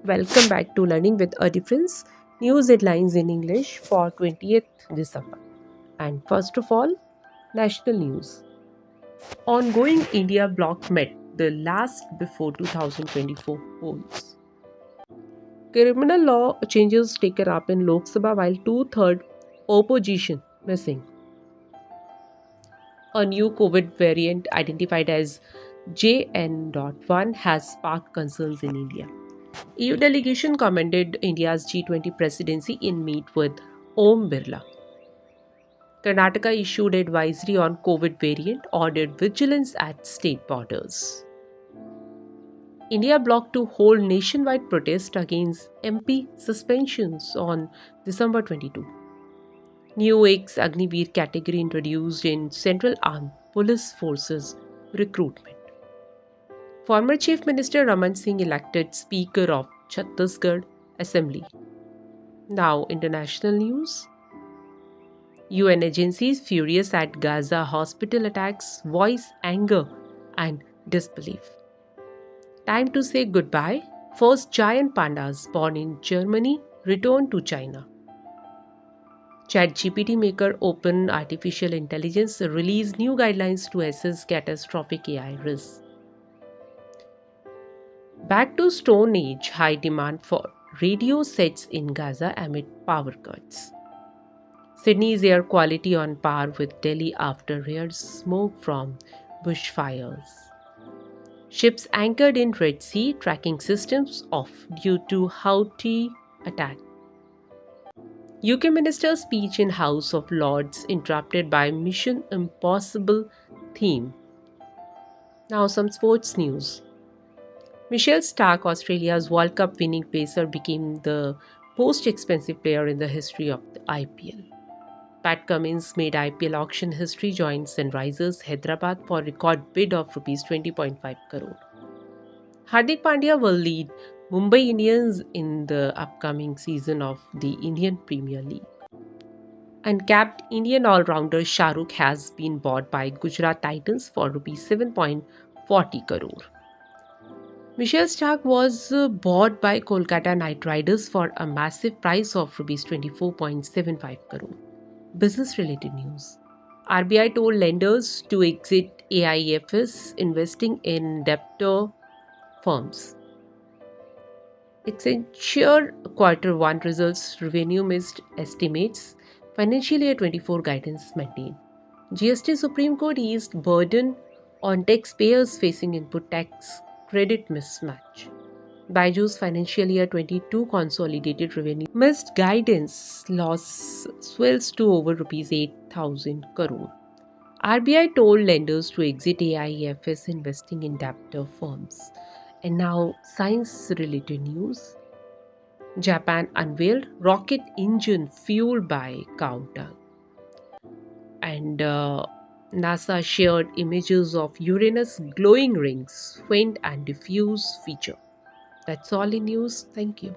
Welcome back to Learning with a Difference, news headlines in English for 20th December. And first of all, national news. Ongoing India bloc met the last before 2024 polls. Criminal law changes taken up in Lok Sabha while two-thirds opposition missing. A new COVID variant identified as JN.1 has sparked concerns in India. EU delegation commended India's G20 presidency in meet with Om Birla. Karnataka issued advisory on COVID variant, ordered vigilance at state borders. India blocked to hold nationwide protest against MP suspensions on December 22. New ex Agniveer category introduced in Central Armed Police Forces recruitment. Former Chief Minister Raman Singh elected Speaker of Chhattisgarh Assembly. Now, international news. UN agencies furious at Gaza hospital attacks voice anger and disbelief. Time to say goodbye. First giant pandas born in Germany return to China. ChatGPT maker Open Artificial Intelligence released new guidelines to assess catastrophic AI risks. Back to Stone Age, high demand for radio sets in Gaza amid power cuts. Sydney's air quality on par with Delhi after rare smoke from bushfires. Ships anchored in Red Sea, tracking systems off due to Houthi attack. UK Minister's speech in House of Lords interrupted by Mission Impossible theme. Now some sports news. Michelle Stark, Australia's World Cup winning pacer, became the most expensive player in the history of the IPL. Pat Cummins made IPL auction history, joined Sunrisers Hyderabad for a record bid of Rs 20.5 crore. Hardik Pandya will lead Mumbai Indians in the upcoming season of the Indian Premier League. Uncapped Indian all-rounder Shah Rukh has been bought by Gujarat Titans for Rs 7.40 crore. Michelle Stark was bought by Kolkata Knight Riders for a massive price of Rs 24.75 crore. Business-related news. RBI told lenders to exit AIFs investing in debtor firms. Accenture Q1 results revenue missed estimates. Financial year 24 guidance maintained. GST Supreme Court eased burden on taxpayers facing input tax credit mismatch. Baiju's financial year 22 consolidated revenue missed guidance, loss swells to over Rs 8,000 crore. RBI told lenders to exit AIFs investing in debtor firms. And now science-related news. Japan unveiled rocket engine fueled by cow dung. And NASA shared images of Uranus glowing rings, faint and diffuse feature. That's all in news. Thank you.